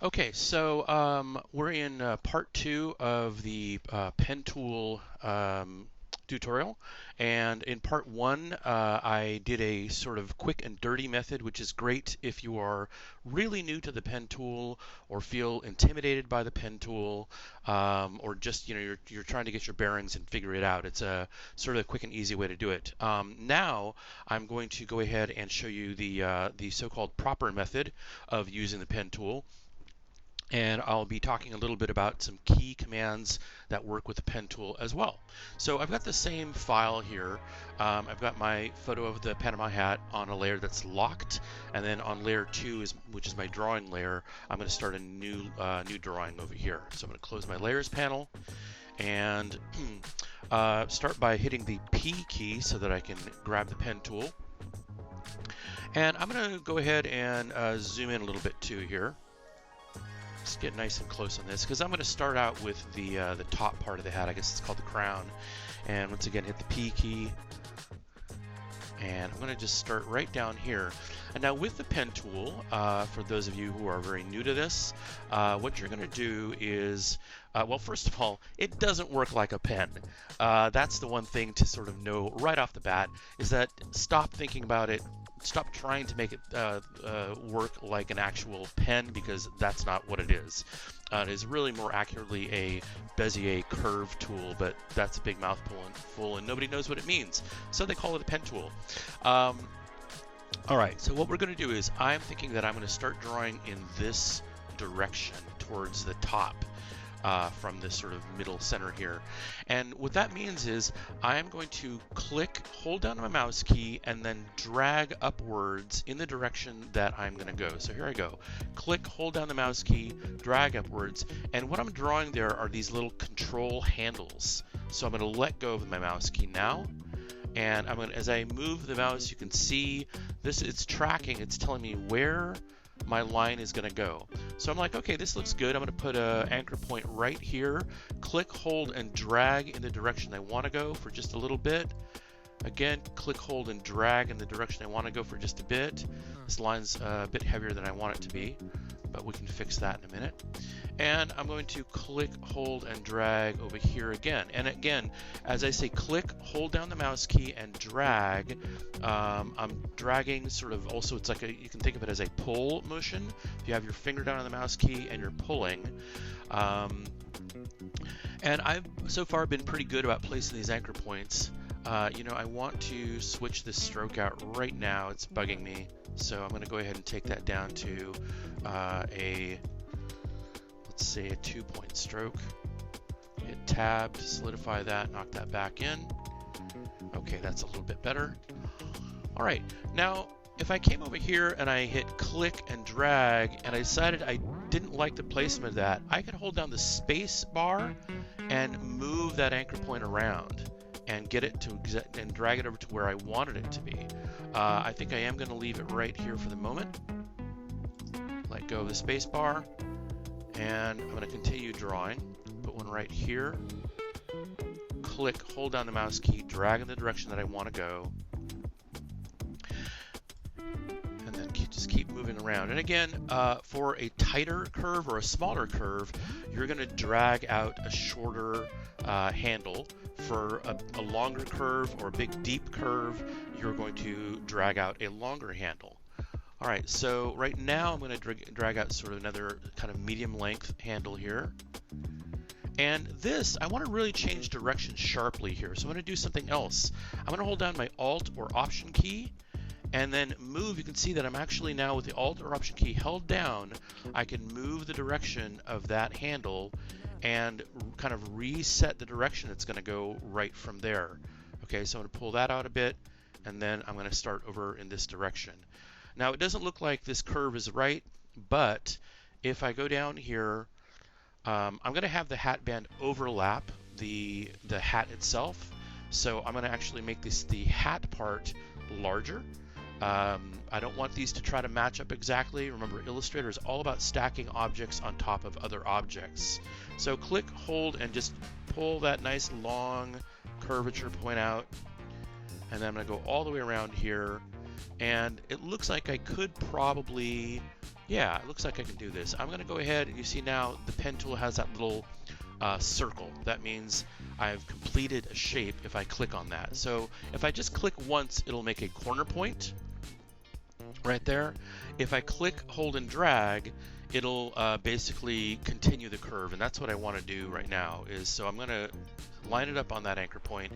Okay, so we're in part two of the pen tool tutorial. And in part one, I did a sort of quick and dirty method, which is great if you are really new to the pen tool or feel intimidated by the pen tool, or just you're trying to get your bearings and figure it out. It's a sort of a quick and easy way to do it. Now I'm going to go ahead and show you the so-called proper method of using the pen tool. And I'll be talking a little bit about some key commands that work with the pen tool as well. So I've got the same file here. I've got my photo of the Panama hat on a layer that's locked, and then on layer 2, which is my drawing layer, I'm going to start a new drawing over here. So I'm going to close my layers panel and start by hitting the P key so that I can grab the pen tool. And I'm going to go ahead and zoom in a little bit too here. Just get nice and close on this because I'm going to start out with the top part of the hat. I guess it's called the crown. And once again, hit the P key. And I'm going to just start right down here. And now with the pen tool, for those of you who are very new to this, what you're going to do is, well, first of all, it doesn't work like a pen. That's the one thing to sort of know right off the bat, is that stop thinking about it. Stop trying to make it work like an actual pen, because that's not what it is. It is really more accurately a Bezier curve tool, but that's a big mouthful and nobody knows what it means. So they call it a pen tool. All right, so what we're going to do is I'm thinking that I'm going to start drawing in this direction towards the top. From this sort of middle center here. And what that means is I'm going to hold down my mouse key, and then drag upwards in the direction that I'm going to go. So here I go. Click, hold down the mouse key, drag upwards, and what I'm drawing there are these little control handles. So I'm going to let go of my mouse key now. And I'm going to, as I move the mouse, you can see this, it's tracking, it's telling me where my line is going to go. So I'm like, okay, this looks good. I'm going to put an anchor point right here. Click, hold, and drag in the direction I want to go for just a little bit. Again, click, hold, and drag in the direction I want to go for just a bit. This line's a bit heavier than I want it to be, but we can fix that in a minute. And I'm going to click, hold, and drag over here again. And again, as I say click, hold down the mouse key and drag, I'm dragging sort of also, it's like you can think of it as a pull motion. If you have your finger down on the mouse key and you're pulling. And I've so far been pretty good about placing these anchor points. I want to switch this stroke out right now. It's bugging me. So I'm going to go ahead and take that down to let's say a 2-point stroke. Hit tab to solidify that, knock that back in. Okay, that's a little bit better. All right, now if I came over here and I hit click and drag and I decided I didn't like the placement of that, I could hold down the space bar and move that anchor point around and get it to and drag it over to where I wanted it to be. I think I am going to leave it right here for the moment. Let go of the space bar, and I'm going to continue drawing. Put one right here. Click, hold down the mouse key, drag in the direction that I want to go, and then just keep moving around. And again, for a tighter curve or a smaller curve, you're going to drag out a shorter handle. For a longer curve or a big deep curve, you're going to drag out a longer handle. All right, so right now I'm going to drag out sort of another kind of medium length handle here. And this, I want to really change direction sharply here. So I'm going to do something else. I'm going to hold down my Alt or Option key and then move. You can see that I'm actually now with the Alt or Option key held down, I can move the direction of that handle and kind of reset the direction it's going to go right from there. Okay, so I'm going to pull that out a bit, and then I'm going to start over in this direction. Now, it doesn't look like this curve is right, but if I go down here, I'm going to have the hat band overlap the hat itself. So I'm going to actually make the hat part larger. I don't want these to try to match up exactly. Remember, Illustrator is all about stacking objects on top of other objects. So click, hold, and just pull that nice long curvature point out. And then I'm going to go all the way around here. And it looks like I could probably, yeah, it looks like I can do this. I'm going to go ahead, and you see now the pen tool has that little circle. That means I've completed a shape if I click on that. So if I just click once, it'll make a corner point right there. If I click, hold, and drag, it'll basically continue the curve, and that's what I want to do right now. So I'm going to line it up on that anchor point,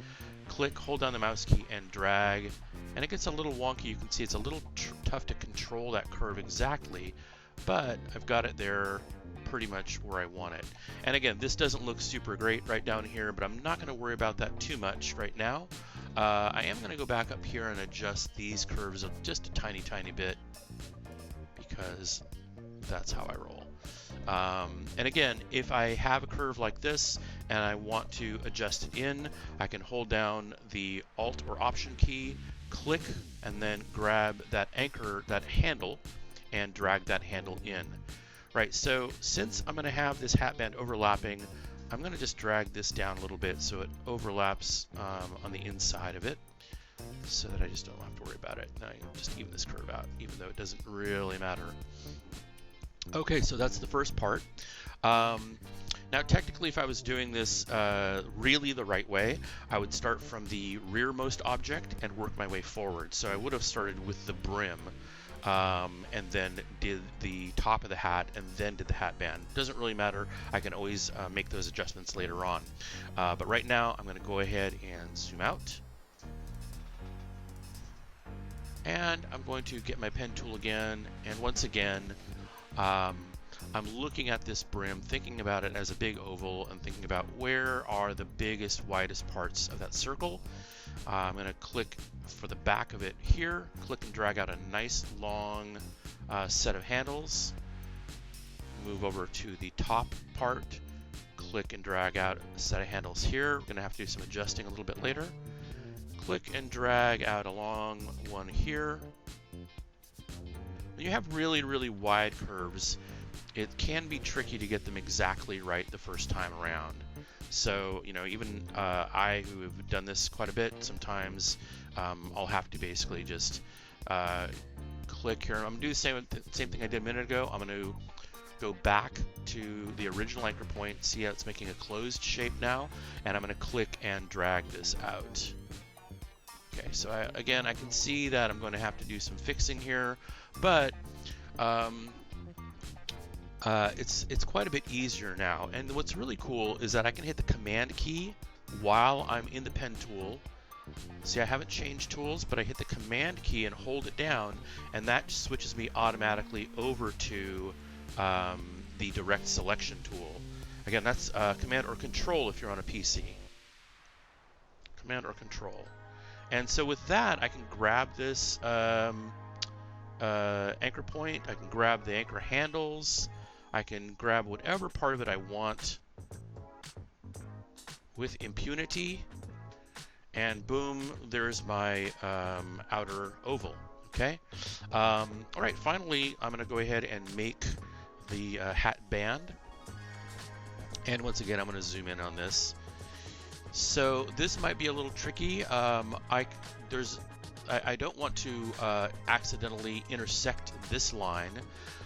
click, hold down the mouse key, and drag, and it gets a little wonky. You can see it's a little tough to control that curve exactly, but I've got it there pretty much where I want it. And again, this doesn't look super great right down here, but I'm not going to worry about that too much right now. I am going to go back up here and adjust these curves just a tiny bit, because that's how I roll. And again, if I have a curve like this and I want to adjust it in, I can hold down the Alt or Option key, click, and then grab that anchor, that handle, and drag that handle in. Right, so since I'm going to have this hat band overlapping, I'm going to just drag this down a little bit so it overlaps on the inside of it, so that I just don't have to worry about it. Now I can just even this curve out, even though it doesn't really matter. Okay, so that's the first part. Now technically, if I was doing this really the right way, I would start from the rearmost object and work my way forward. So I would have started with the brim, and then did the top of the hat, and then did the hat band. Doesn't really matter. I can always make those adjustments later on. But right now, I'm going to go ahead and zoom out. And I'm going to get my pen tool again, and once again, I'm looking at this brim, thinking about it as a big oval, and thinking about where are the biggest, widest parts of that circle. I'm going to click for the back of it here, click and drag out a nice long set of handles, move over to the top part, click and drag out a set of handles here. We're going to have to do some adjusting a little bit later. Click and drag out a long one here. When you have really wide curves, it can be tricky to get them exactly right the first time around. So, you know, even I, who have done this quite a bit, sometimes I'll have to basically just click here. I'm going to do the same thing I did a minute ago. I'm going to go back to the original anchor point, see how it's making a closed shape now, and I'm going to click and drag this out. Okay, so again, I can see that I'm going to have to do some fixing here, but it's quite a bit easier now. And what's really cool is that I can hit the Command key while I'm in the pen tool. See, I haven't changed tools, but I hit the Command key and hold it down, and that switches me automatically over to the Direct Selection tool. Again, that's Command or Control if you're on a PC. Command or Control. And so with that, I can grab this anchor point, I can grab the anchor handles, I can grab whatever part of it I want with impunity, and boom, there's my outer oval. Okay. All right, finally, I'm going to go ahead and make the hat band. And once again, I'm going to zoom in on this. So this might be a little tricky. I don't want to accidentally intersect this line.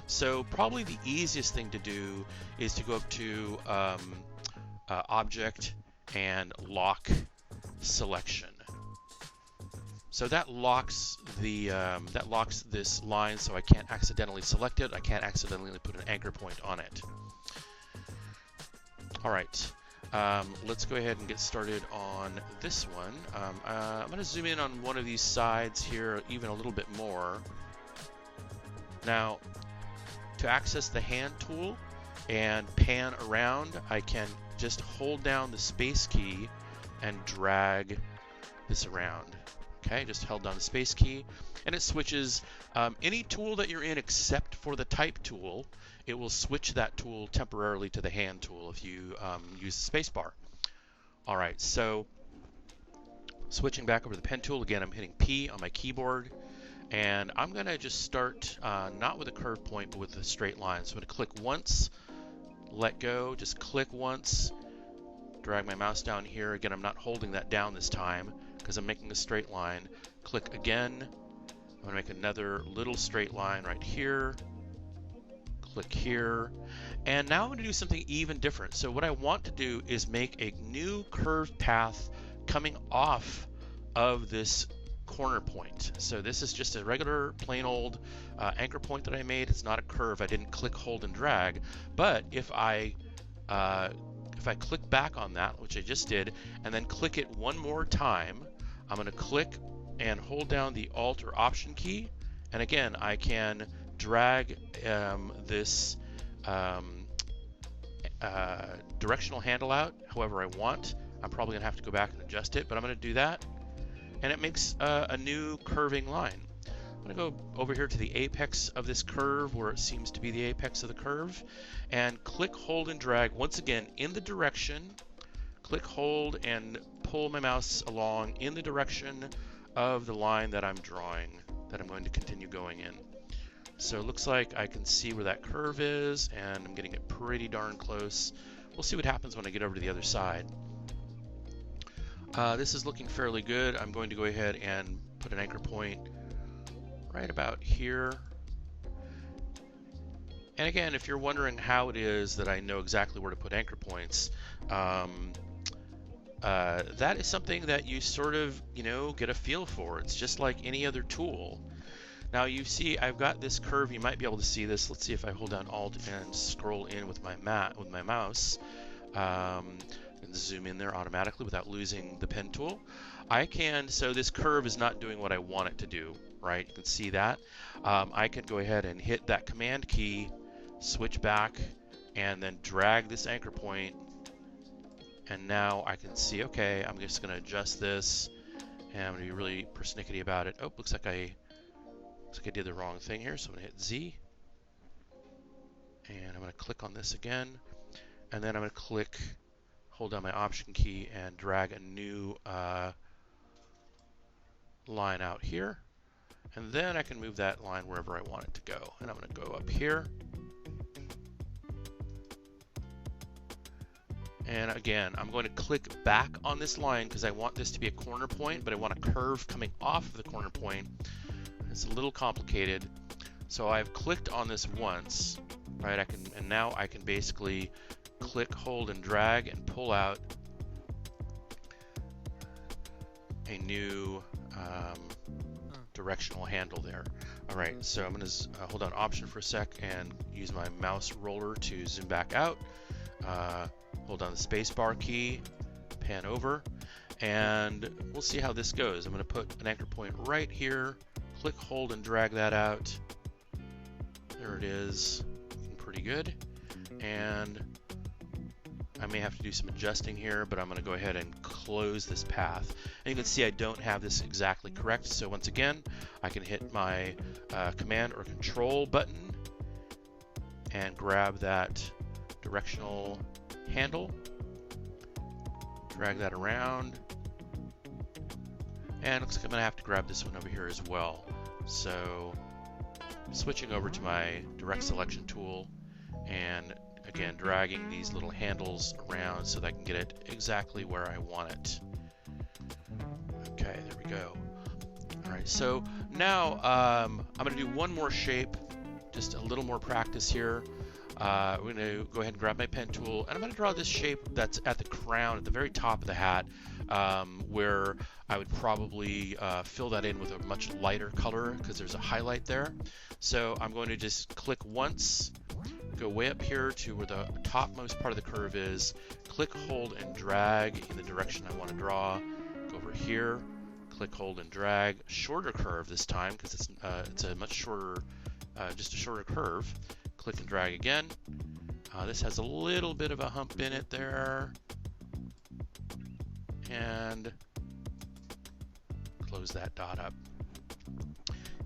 So probably the easiest thing to do is to go up to Object and Lock Selection. So that locks this line, so I can't accidentally select it. I can't accidentally put an anchor point on it. All right. Let's go ahead and get started on this one. I'm going to zoom in on one of these sides here even a little bit more. Now, to access the hand tool and pan around, I can just hold down the space key and drag this around. Okay, just held down the space key, and it switches any tool that you're in except for the type tool. It will switch that tool temporarily to the hand tool if you use the space bar. All right, so switching back over to the pen tool, again, I'm hitting P on my keyboard, and I'm going to just start not with a curve point, but with a straight line. So I'm going to click once, let go, just click once, drag my mouse down here. Again, I'm not holding that down this time because I'm making a straight line. Click again, I'm going to make another little straight line right here. Click here. And now I'm going to do something even different. So what I want to do is make a new curved path coming off of this corner point. So this is just a regular plain old anchor point that I made. It's not a curve. I didn't click, hold, and drag. But if I click back on that, which I just did, and then click it one more time, I'm going to click and hold down the Alt or Option key. And again, I can drag this directional handle out however I want. I'm probably going to have to go back and adjust it, but I'm going to do that. And it makes a new curving line. I'm going to go over here to the apex of this curve where it seems to be the apex of the curve, and click, hold, and drag once again in the direction. Click, hold, and pull my mouse along in the direction of the line that I'm drawing, that I'm going to continue going in. So it looks like I can see where that curve is, and I'm getting it pretty darn close. We'll see what happens when I get over to the other side. This is looking fairly good. I'm going to go ahead and put an anchor point right about here. And again, if you're wondering how it is that I know exactly where to put anchor points, that is something that you sort of, get a feel for. It's just like any other tool. Now you see I've got this curve. You might be able to see this. Let's see if I hold down Alt and scroll in with my mouse. And zoom in there automatically without losing the pen tool. So this curve is not doing what I want it to do, right? You can see that. I can go ahead and hit that Command key, switch back, and then drag this anchor point. And now I can see, okay, I'm just going to adjust this, and I'm going to be really persnickety about it. Oh, looks like I did the wrong thing here, so I'm going to hit Z. And I'm going to click on this again, and then I'm going to click, hold down my Option key, and drag a new line out here. And then I can move that line wherever I want it to go. And I'm going to go up here. And again, I'm going to click back on this line because I want this to be a corner point, but I want a curve coming off of the corner point. It's a little complicated. So I've clicked on this once, right? And now I can basically click, hold, and drag and pull out a new directional handle there. All right, so I'm going to hold down Option for a sec and use my mouse roller to zoom back out. Hold down the space bar key, pan over, and we'll see how this goes. I'm going to put an anchor point right here, click, hold, and drag that out. There it is, looking pretty good. And I may have to do some adjusting here, but I'm going to go ahead and close this path. And you can see I don't have this exactly correct. So once again, I can hit my Command or Control button and grab that directional handle, drag that around, and it looks like I'm going to have to grab this one over here as well. So switching over to my direct selection tool, and again dragging these little handles around so that I can get it exactly where I want it. Okay, there we go. Alright, so now I'm going to do one more shape, just a little more practice here. We're going to go ahead and grab my pen tool, and I'm going to draw this shape that's at the crown, at the very top of the hat, where I would probably fill that in with a much lighter color because there's a highlight there. So I'm going to just click once, go way up here to where the topmost part of the curve is, click, hold, and drag in the direction I want to draw. Go over here, click, hold, and drag. Shorter curve this time because it's a much shorter, just a shorter curve. Click and drag again. This has a little bit of a hump in it there. And close that dot up.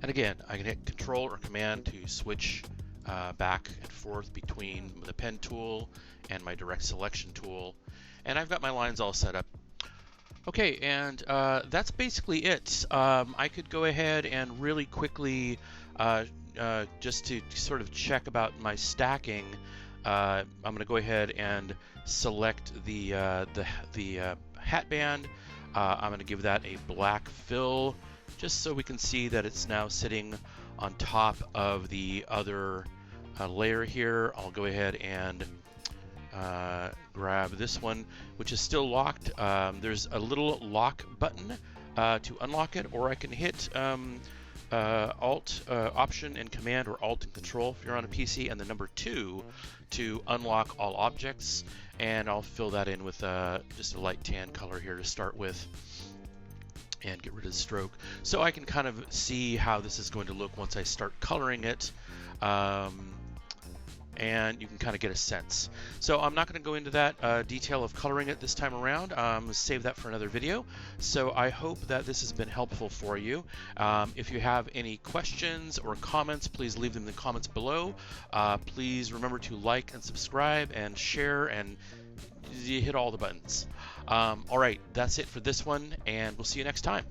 And again, I can hit Control or Command to switch back and forth between the pen tool and my direct selection tool. And I've got my lines all set up. Okay, and that's basically it. I could go ahead and really quickly just to sort of check about my stacking, I'm going to go ahead and select the hat band. I'm going to give that a black fill, just so we can see that it's now sitting on top of the other layer here. I'll go ahead and grab this one, which is still locked. There's a little lock button to unlock it, or I can hit Alt, Option and Command, or Alt and Control if you're on a PC, and the number 2 to unlock all objects. And I'll fill that in with just a light tan color here to start with, and get rid of the stroke, so I can kind of see how this is going to look once I start coloring it. And you can kind of get a sense. So I'm not going to go into that detail of coloring it this time around. Save that for another video. So I hope that this has been helpful for you. If you have any questions or comments, please leave them in the comments below. Please remember to like and subscribe and share, and you hit all the buttons. All right, that's it for this one, and we'll see you next time.